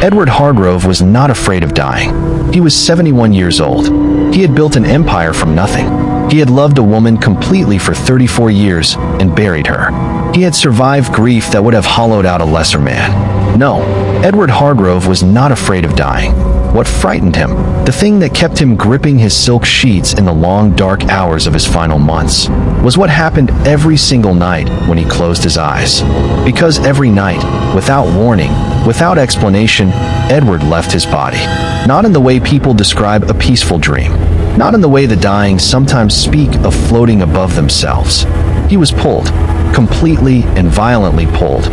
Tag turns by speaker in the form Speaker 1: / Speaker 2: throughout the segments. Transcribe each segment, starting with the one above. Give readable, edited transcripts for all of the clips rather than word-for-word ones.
Speaker 1: Edward Hargrove was not afraid of dying. He was 71 years old. He had built an empire from nothing. He had loved a woman completely for 34 years and buried her. He had survived grief that would have hollowed out a lesser man. No, Edward Hargrove was not afraid of dying. What frightened him, the thing that kept him gripping his silk sheets in the long dark hours of his final months, was what happened every single night when he closed his eyes. Because every night, without warning, without explanation, Edward left his body. Not in the way people describe a peaceful dream. Not in the way the dying sometimes speak of floating above themselves. He was pulled, completely and violently pulled,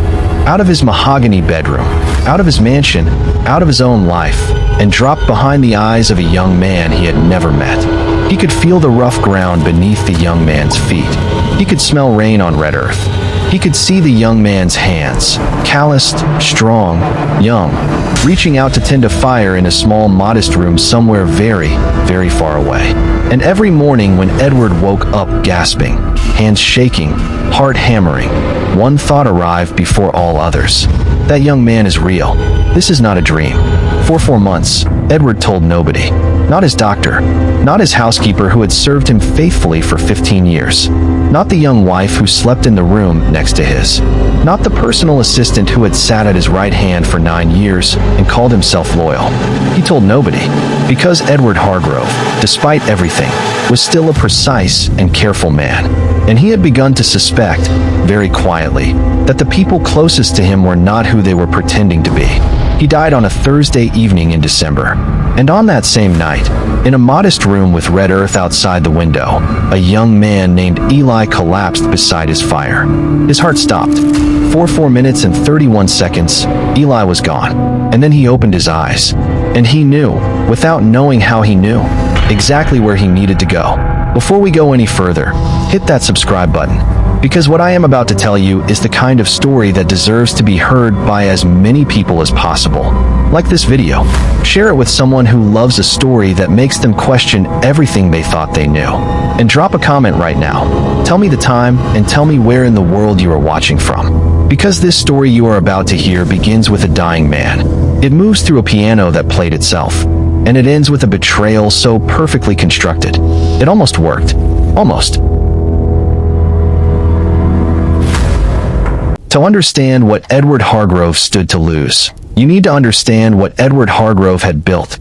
Speaker 1: out of his mahogany bedroom, out of his mansion, out of his own life, and dropped behind the eyes of a young man he had never met. He could feel the rough ground beneath the young man's feet. He could smell rain on red earth. He could see the young man's hands, calloused, strong, young, reaching out to tend a fire in a small, modest room somewhere very, very far away. And every morning when Edward woke up gasping, hands shaking, heart hammering, one thought arrived before all others. That young man is real. This is not a dream. For 4 months, Edward told nobody. Not his doctor, not his housekeeper who had served him faithfully for 15 years, not the young wife who slept in the room next to his, not the personal assistant who had sat at his right hand for 9 years and called himself loyal. He told nobody, because Edward Hargrove, despite everything, was still a precise and careful man, and he had begun to suspect, very quietly, that the people closest to him were not who they were pretending to be. He died on a Thursday evening in December, and on that same night, in a modest room with red earth outside the window, a young man named Eli collapsed beside his fire. His heart stopped. For 4 minutes and 31 seconds, Eli was gone, and then he opened his eyes, and he knew, without knowing how he knew, exactly where he needed to go. Before we go any further, hit that subscribe button, because what I am about to tell you is the kind of story that deserves to be heard by as many people as possible. Like this video, share it with someone who loves a story that makes them question everything they thought they knew. And drop a comment right now. Tell me the time and tell me where in the world you are watching from. Because this story you are about to hear begins with a dying man. It moves through a piano that played itself. And it ends with a betrayal so perfectly constructed. It almost worked. Almost. To understand what Edward Hargrove stood to lose, you need to understand what Edward Hargrove had built.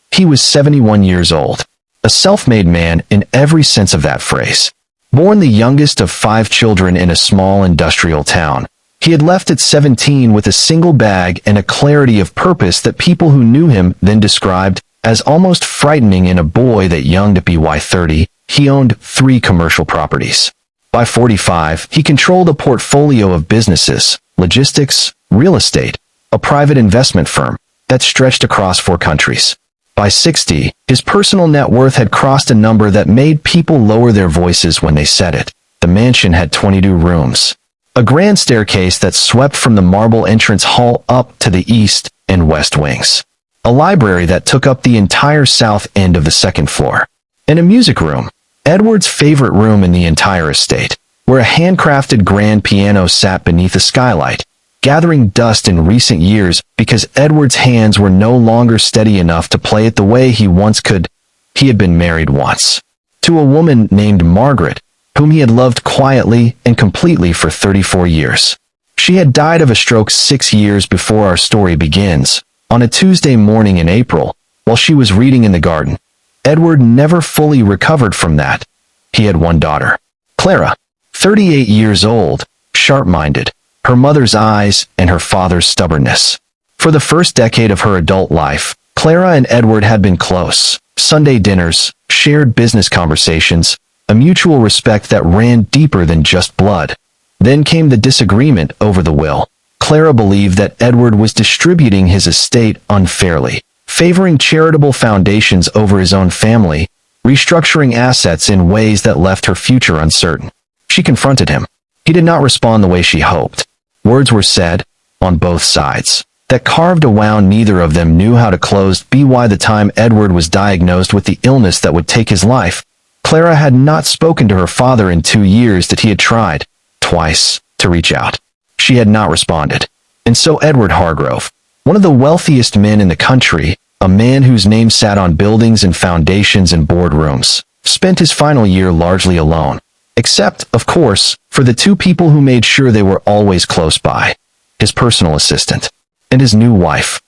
Speaker 1: He was 71 years old, a self-made man in every sense of that phrase. Born the youngest of 5 children in a small industrial town, he had left at 17 with a single bag and a clarity of purpose that people who knew him then described as almost frightening in a boy that young to be 30. He owned 3 commercial properties. By 45, he controlled a portfolio of businesses, logistics, real estate, a private investment firm that stretched across 4 countries. By 60, his personal net worth had crossed a number that made people lower their voices when they said it. The mansion had 22 rooms, a grand staircase that swept from the marble entrance hall up to the east and west wings, a library that took up the entire south end of the 2nd floor, and a music room, Edward's favorite room in the entire estate, where a handcrafted grand piano sat beneath a skylight, gathering dust in recent years because Edward's hands were no longer steady enough to play it the way he once could. He had been married once, to a woman named Margaret, whom he had loved quietly and completely for 34 years. She had died of a stroke 6 years before our story begins, on a Tuesday morning in April, while she was reading in the garden. Edward never fully recovered from that. He had one daughter, Clara, 38 years old, sharp-minded, her mother's eyes and her father's stubbornness. For the first decade of her adult life, Clara and Edward had been close. Sunday dinners, shared business conversations, a mutual respect that ran deeper than just blood. Then came the disagreement over the will. Clara believed that Edward was distributing his estate unfairly, favoring charitable foundations over his own family, restructuring assets in ways that left her future uncertain. She confronted him. He did not respond the way she hoped. Words were said, on both sides, that carved a wound neither of them knew how to close. By the time Edward was diagnosed with the illness that would take his life, Clara had not spoken to her father in 2 years that he had tried, twice, to reach out. She had not responded. And so Edward Hargrove, One of the wealthiest men in the country, a man whose name sat on buildings and foundations and boardrooms, spent his final year largely alone. Except, of course, for the two people who made sure they were always close by: his personal assistant and his new wife.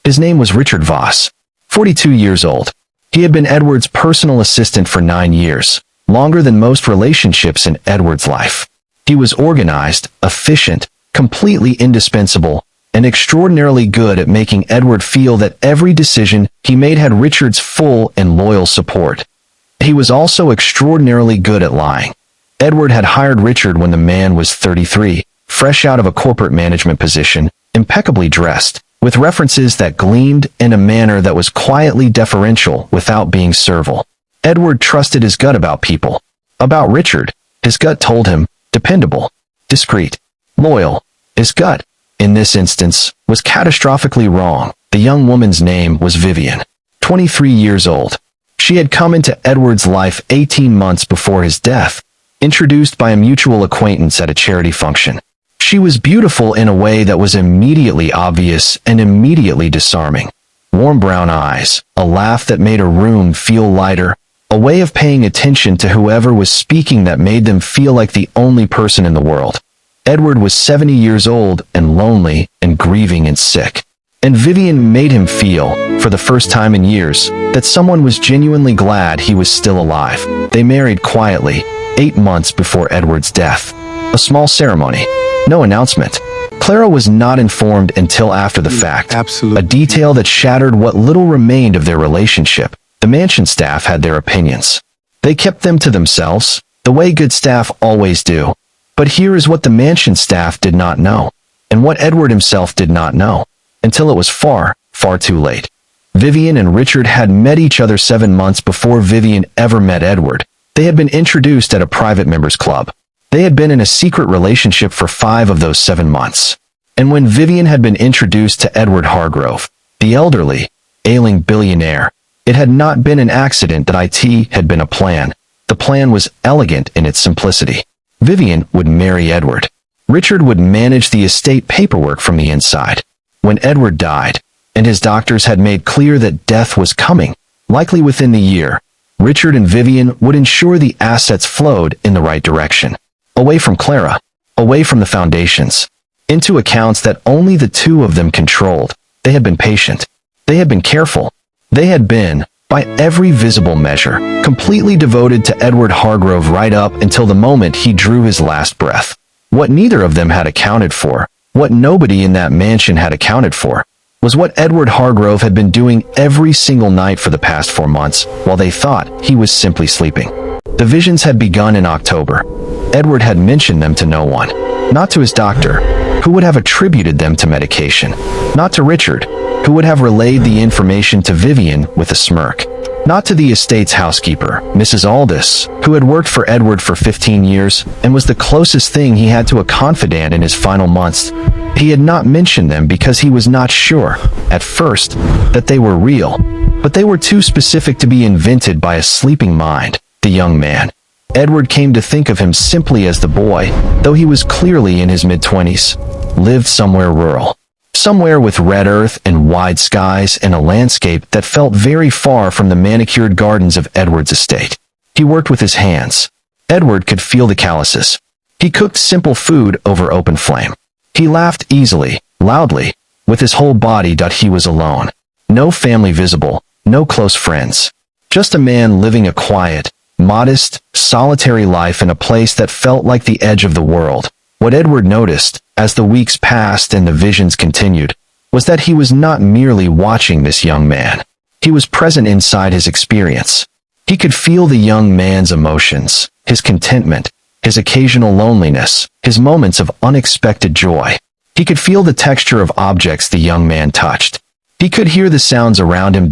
Speaker 1: His name was Richard Voss, 42 years old. He had been Edward's personal assistant for 9 years, longer than most relationships in Edward's life. He was organized, efficient, completely indispensable, and extraordinarily good at making Edward feel that every decision he made had Richard's full and loyal support. He was also extraordinarily good at lying. Edward had hired Richard when the man was 33, fresh out of a corporate management position, impeccably dressed, with references that gleamed in a manner that was quietly deferential without being servile. Edward trusted his gut about people. About Richard, his gut told him, dependable, discreet, loyal. His gut, in this instance, was catastrophically wrong. The young woman's name was Vivian, 23 years old. She had come into Edward's life 18 months before his death, introduced by a mutual acquaintance at a charity function. She was beautiful in a way that was immediately obvious and immediately disarming. Warm brown eyes, a laugh that made a room feel lighter, a way of paying attention to whoever was speaking that made them feel like the only person in the world. Edward was 70 years old and lonely and grieving and sick. And Vivian made him feel, for the first time in years, that someone was genuinely glad he was still alive. They married quietly, 8 months before Edward's death. A small ceremony. No announcement. Clara was not informed until after the fact.
Speaker 2: Absolutely.
Speaker 1: A detail that shattered what little remained of their relationship. The mansion staff had their opinions. They kept them to themselves, the way good staff always do. But here is what the mansion staff did not know, and what Edward himself did not know, until it was far, far too late. Vivian and Richard had met each other 7 months before Vivian ever met Edward. They had been introduced at a private members club. They had been in a secret relationship for 5 of those 7 months. And when Vivian had been introduced to Edward Hargrove, the elderly, ailing billionaire, it had not been an accident that it had been a plan. The plan was elegant in its simplicity. Vivian would marry Edward. Richard would manage the estate paperwork from the inside. When Edward died, and his doctors had made clear that death was coming, likely within the year, Richard and Vivian would ensure the assets flowed in the right direction. Away from Clara, away from the foundations, into accounts that only the two of them controlled. They had been patient. They had been careful. They had been, by every visible measure, completely devoted to Edward Hargrove right up until the moment he drew his last breath. What neither of them had accounted for, what nobody in that mansion had accounted for, was what Edward Hargrove had been doing every single night for the past 4 months, while they thought he was simply sleeping. The visions had begun in October. Edward had mentioned them to no one. Not to his doctor, who would have attributed them to medication. Not to Richard, who would have relayed the information to Vivian with a smirk. Not to the estate's housekeeper, Mrs. Aldous, who had worked for Edward for 15 years and was the closest thing he had to a confidant in his final months. He had not mentioned them because he was not sure, at first, that they were real, but they were too specific to be invented by a sleeping mind. The young man. Edward came to think of him simply as the boy, though he was clearly in his mid-20s, lived somewhere rural. Somewhere with red earth and wide skies and a landscape that felt very far from the manicured gardens of Edward's estate. He worked with his hands. Edward could feel the calluses. He cooked simple food over open flame. He laughed easily, loudly, with his whole body. He was alone. No family visible, no close friends. Just a man living a quiet, modest, solitary life in a place that felt like the edge of the world. What Edward noticed, as the weeks passed and the visions continued, was that he was not merely watching this young man. He was present inside his experience. He could feel the young man's emotions, his contentment, his occasional loneliness, his moments of unexpected joy. He could feel the texture of objects the young man touched. He could hear the sounds around him.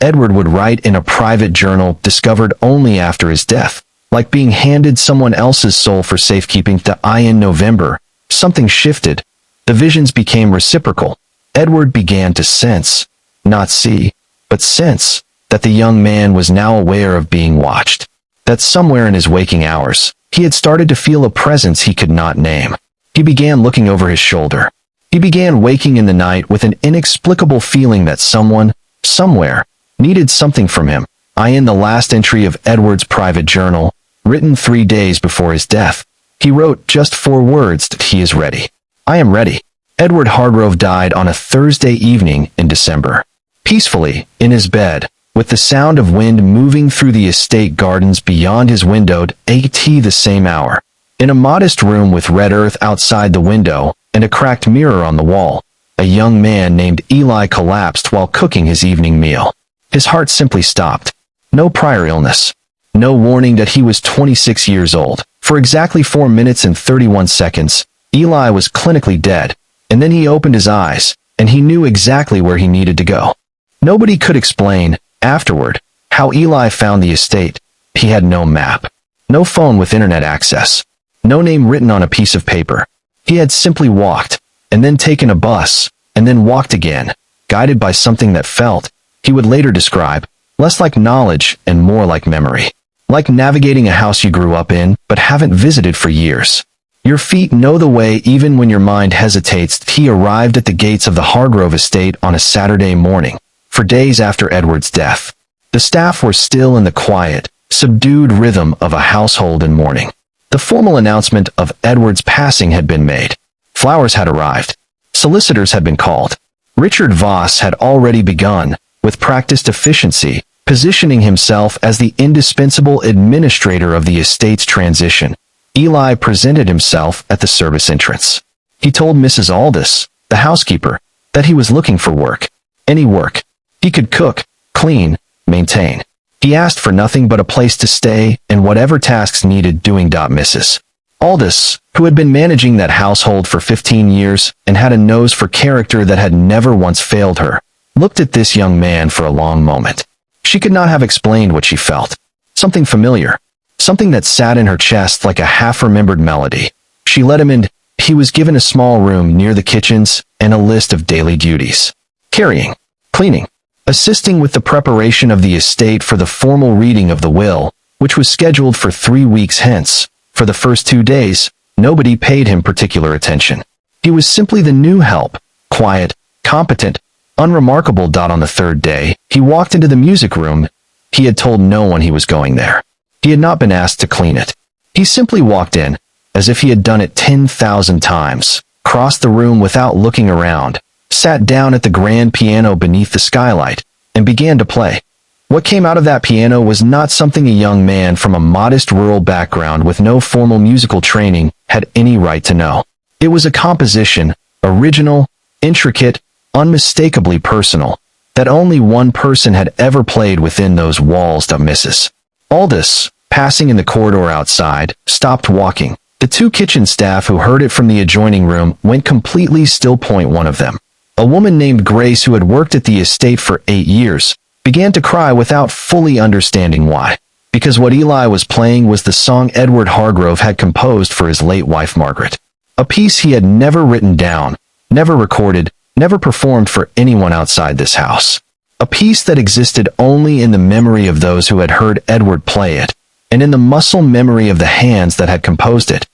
Speaker 1: Edward would write in a private journal discovered only after his death, like being handed someone else's soul for safekeeping. In November, something shifted. The visions became reciprocal. Edward began to sense, not see, but sense, that the young man was now aware of being watched. That somewhere in his waking hours, he had started to feel a presence he could not name. He began looking over his shoulder. He began waking in the night with an inexplicable feeling that someone, somewhere, needed something from him. In the last entry of Edward's private journal, written 3 days before his death, he wrote just 4 words that he is ready. I am ready. Edward Hargrove died on a Thursday evening in December. Peacefully, in his bed, with the sound of wind moving through the estate gardens beyond his window at the same hour. In a modest room with red earth outside the window and a cracked mirror on the wall, a young man named Eli collapsed while cooking his evening meal. His heart simply stopped. No prior illness. No warning that he was 26 years old. For exactly 4 minutes and 31 seconds, Eli was clinically dead, and then he opened his eyes, and he knew exactly where he needed to go. Nobody could explain, afterward, how Eli found the estate. He had no map, no phone with internet access, no name written on a piece of paper. He had simply walked, and then taken a bus, and then walked again, guided by something that felt, he would later describe, less like knowledge and more like memory. Like navigating a house you grew up in but haven't visited for years. Your feet know the way even when your mind hesitates. He arrived at the gates of the Hargrove estate on a Saturday morning, for days after Edward's death. The staff were still in the quiet, subdued rhythm of a household in mourning. The formal announcement of Edward's passing had been made. Flowers had arrived. Solicitors had been called. Richard Voss had already begun, with practiced efficiency, positioning himself as the indispensable administrator of the estate's transition. Eli presented himself at the service entrance. He told Mrs. Aldous, the housekeeper, that he was looking for work. Any work. He could cook, clean, maintain. He asked for nothing but a place to stay and whatever tasks needed doing. Mrs. Aldous, who had been managing that household for 15 years and had a nose for character that had never once failed her, looked at this young man for a long moment. She could not have explained what she felt. Something familiar. Something that sat in her chest like a half-remembered melody. She let him in. He was given a small room near the kitchens and a list of daily duties. Carrying, cleaning, assisting with the preparation of the estate for the formal reading of the will, which was scheduled for 3 weeks hence. For the first 2 days, nobody paid him particular attention. He was simply the new help, quiet, competent, unremarkable. On the 3rd day, he walked into the music room. He had told no one he was going there. He had not been asked to clean it. He simply walked in, as if he had done it 10,000 times, crossed the room without looking around, sat down at the grand piano beneath the skylight, and began to play. What came out of that piano was not something a young man from a modest rural background with no formal musical training had any right to know. It was a composition, original, intricate, unmistakably personal, that only one person had ever played within those walls. Mrs. Aldous, passing in the corridor outside, stopped walking. The 2 kitchen staff who heard it from the adjoining room went completely still. One of them, a woman named Grace who had worked at the estate for 8 years, began to cry without fully understanding why. Because what Eli was playing was the song Edward Hargrove had composed for his late wife Margaret. A piece he had never written down, never recorded, never performed for anyone outside this house. A piece that existed only in the memory of those who had heard Edward play it, and in the muscle memory of the hands that had composed it.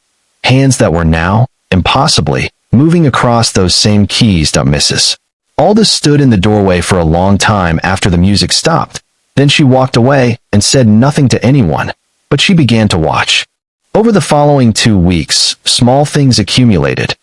Speaker 1: Hands that were now, impossibly, moving across those same keys. Mrs. Aldous stood in the doorway for a long time after the music stopped. Then she walked away and said nothing to anyone, but she began to watch. Over the following 2 weeks, small things accumulated.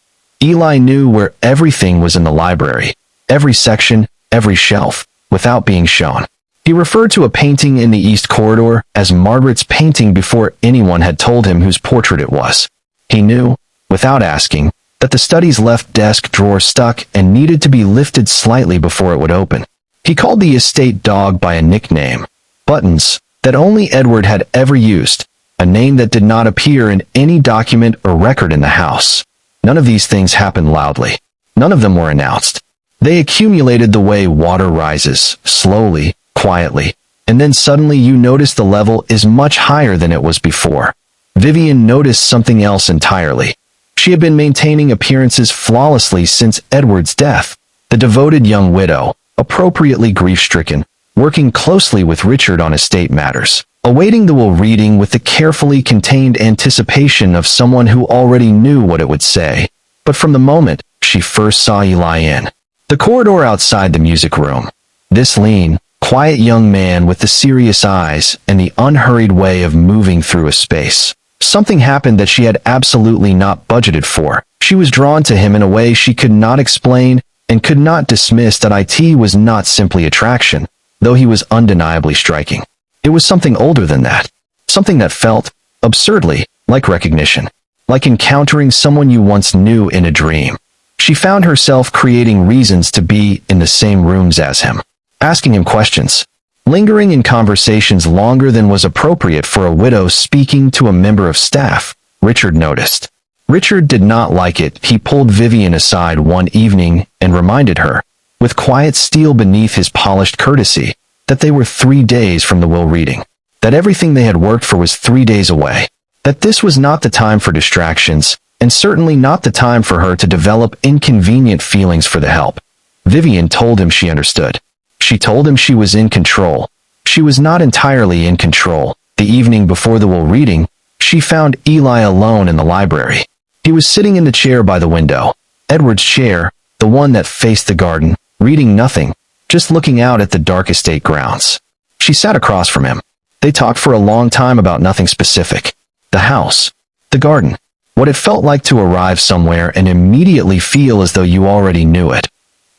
Speaker 1: Eli knew where everything was in the library, every section, every shelf, without being shown. He referred to a painting in the East Corridor as Margaret's painting before anyone had told him whose portrait it was. He knew, without asking, that the study's left desk drawer stuck and needed to be lifted slightly before it would open. He called the estate dog by a nickname, Buttons, that only Edward had ever used, a name that did not appear in any document or record in the house. None of these things happened loudly. None of them were announced. They accumulated the way water rises, slowly, quietly, and then suddenly you notice the level is much higher than it was before. Vivian noticed something else entirely. She had been maintaining appearances flawlessly since Edward's death. The devoted young widow, appropriately grief-stricken, working closely with Richard on estate matters, awaiting the will reading with the carefully contained anticipation of someone who already knew what it would say. But from the moment she first saw Eli in the corridor outside the music room. This lean, quiet young man with the serious eyes and the unhurried way of moving through a space. Something happened that she had absolutely not budgeted for. She was drawn to him in a way she could not explain and could not dismiss. That it was not simply attraction, though he was undeniably striking. It was something older than that. Something that felt, absurdly, like recognition. Like encountering someone you once knew in a dream. She found herself creating reasons to be in the same rooms as him. Asking him questions. Lingering in conversations longer than was appropriate for a widow speaking to a member of staff. Richard noticed. Richard did not like it. He pulled Vivian aside one evening and reminded her, with quiet steel beneath his polished courtesy, that they were 3 days from the will reading. That everything they had worked for was 3 days away. That this was not the time for distractions, and certainly not the time for her to develop inconvenient feelings for the help. Vivian told him she understood. She told him she was in control. She was not entirely in control. The evening before the will reading, she found Eli alone in the library. He was sitting in the chair by the window. Edward's chair, the one that faced the garden, reading nothing, just looking out at the dark estate grounds. She sat across from him. They talked for a long time about nothing specific. The house. The garden. What it felt like to arrive somewhere and immediately feel as though you already knew it.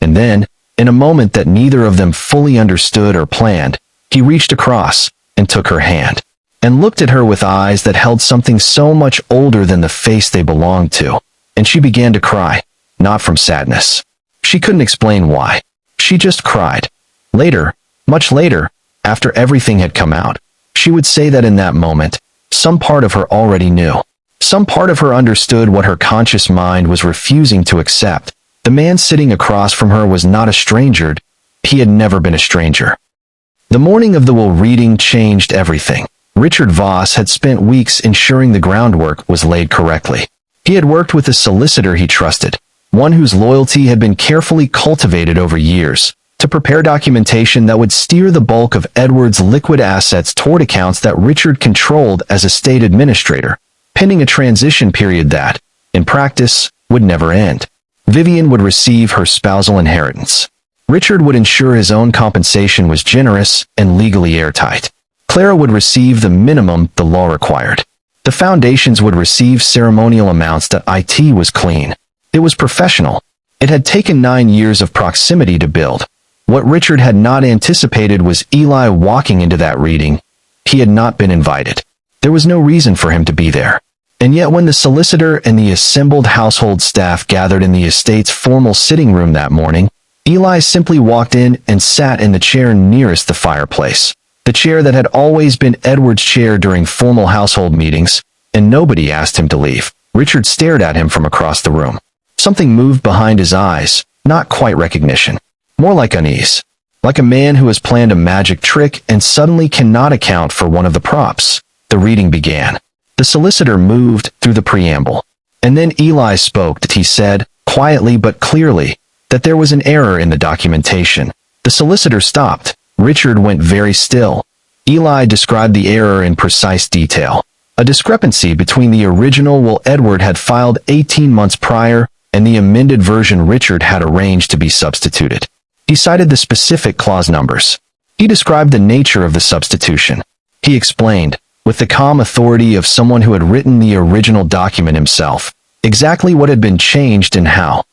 Speaker 1: And then, in a moment that neither of them fully understood or planned, he reached across and took her hand, and looked at her with eyes that held something so much older than the face they belonged to. And she began to cry, not from sadness. She couldn't explain why. She just cried. Later, much later, after everything had come out, she would say that in that moment, some part of her already knew. Some part of her understood what her conscious mind was refusing to accept. The man sitting across from her was not a stranger. He had never been a stranger. The morning of the will reading changed everything. Richard Voss had spent weeks ensuring the groundwork was laid correctly. He had worked with a solicitor he trusted, one whose loyalty had been carefully cultivated over years, to prepare documentation that would steer the bulk of Edward's liquid assets toward accounts that Richard controlled as a state administrator, pending a transition period that, in practice, would never end. Vivian would receive her spousal inheritance. Richard would ensure his own compensation was generous and legally airtight. Clara would receive the minimum the law required. The foundations would receive ceremonial amounts. That it was clean. It was professional. It had taken 9 years of proximity to build. What Richard had not anticipated was Eli walking into that reading. He had not been invited. There was no reason for him to be there. And yet when the solicitor and the assembled household staff gathered in the estate's formal sitting room that morning, Eli simply walked in and sat in the chair nearest the fireplace. The chair that had always been Edward's chair during formal household meetings, and nobody asked him to leave. Richard stared at him from across the room. Something moved behind his eyes, not quite recognition. More like unease. Like a man who has planned a magic trick and suddenly cannot account for one of the props. The reading began. The solicitor moved through the preamble. And then Eli spoke. He said, quietly but clearly, that there was an error in the documentation. The solicitor stopped. Richard went very still. Eli described the error in precise detail. A discrepancy between the original will Edward had filed 18 months prior and the amended version Richard had arranged to be substituted. He cited the specific clause numbers. He described the nature of the substitution. He explained, with the calm authority of someone who had written the original document himself, exactly what had been changed and how.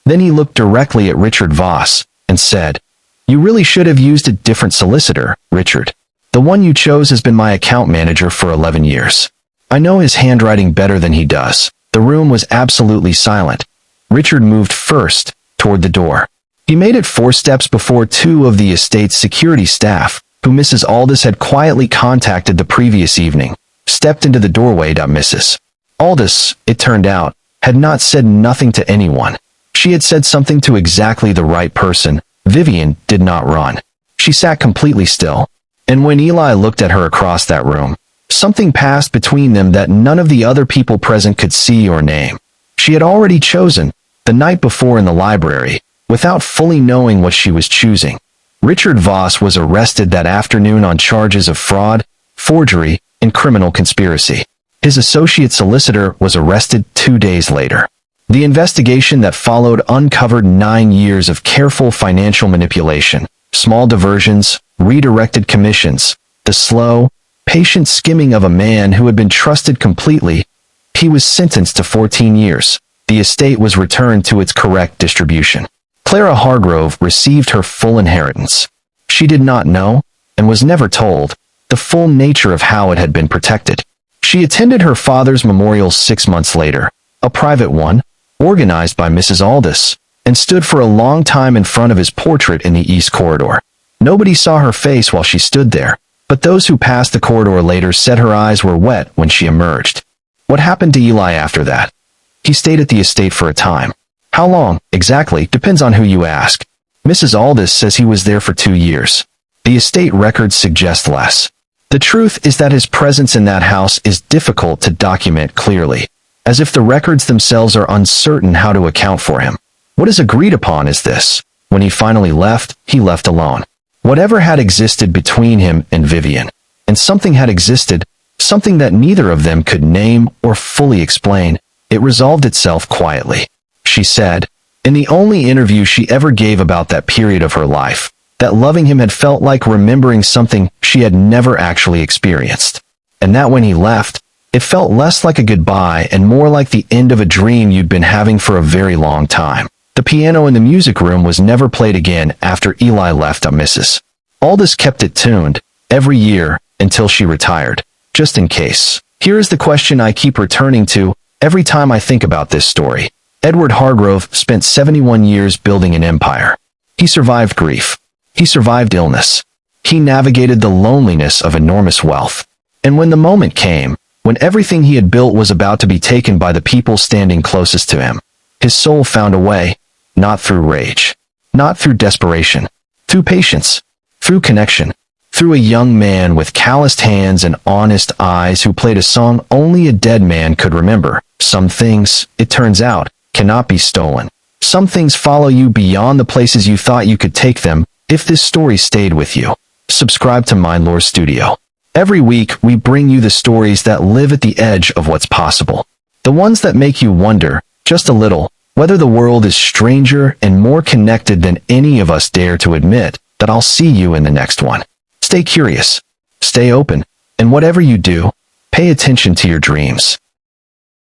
Speaker 1: Then he looked directly at Richard Voss and said, "You really should have used a different solicitor, Richard. The one you chose has been my account manager for 11 years. I know his handwriting better than he does." The room was absolutely silent. Richard moved first, toward the door. He made it 4 steps before 2 of the estate's security staff, who Mrs. Aldous had quietly contacted the previous evening, stepped into the doorway. Mrs. Aldous, it turned out, had not said nothing to anyone. She had said something to exactly the right person. Vivian did not run. She sat completely still. And when Eli looked at her across that room, something passed between them that none of the other people present could see or name. She had already chosen, the night before in the library, without fully knowing what she was choosing. Richard Voss was arrested that afternoon on charges of fraud, forgery, and criminal conspiracy. His associate solicitor was arrested 2 days later. The investigation that followed uncovered 9 years of careful financial manipulation, small diversions, redirected commissions, the slow, patient skimming of a man who had been trusted completely. He was sentenced to 14 years. The estate was returned to its correct distribution. Clara Hargrove received her full inheritance. She did not know, and was never told, the full nature of how it had been protected. She attended her father's memorial 6 months later, a private one, organized by Mrs. Aldis, and stood for a long time in front of his portrait in the East Corridor. Nobody saw her face while she stood there, but those who passed the corridor later said her eyes were wet when she emerged. What happened to Eli after that? He stayed at the estate for a time. How long, exactly, depends on who you ask. Mrs. Aldis says he was there for 2 years. The estate records suggest less. The truth is that his presence in that house is difficult to document clearly, as if the records themselves are uncertain how to account for him. What is agreed upon is this: when he finally left, he left alone. Whatever had existed between him and Vivian, and something had existed, something that neither of them could name or fully explain, it resolved itself quietly. She said, in the only interview she ever gave about that period of her life, that loving him had felt like remembering something she had never actually experienced, and that when he left, it felt less like a goodbye and more like the end of a dream you'd been having for a very long time. The piano in the music room was never played again after Eli left. Mrs. Aldis kept it tuned every year until she retired, just in case. Here is the question I keep returning to every time I think about this story. Edward Hargrove spent 71 years building an empire. He survived grief. He survived illness. He navigated the loneliness of enormous wealth. And when the moment came, when everything he had built was about to be taken by the people standing closest to him, his soul found a way, not through rage, not through desperation, through patience, through connection, through a young man with calloused hands and honest eyes who played a song only a dead man could remember. Some things, it turns out, cannot be stolen. Some things follow you beyond the places you thought you could take them. If this story stayed with you, subscribe to MINDLORE'S Studio. Every week, we bring you the stories that live at the edge of what's possible. The ones that make you wonder, just a little, whether the world is stranger and more connected than any of us dare to admit. That I'll see you in the next one. Stay curious, stay open, and whatever you do, pay attention to your dreams.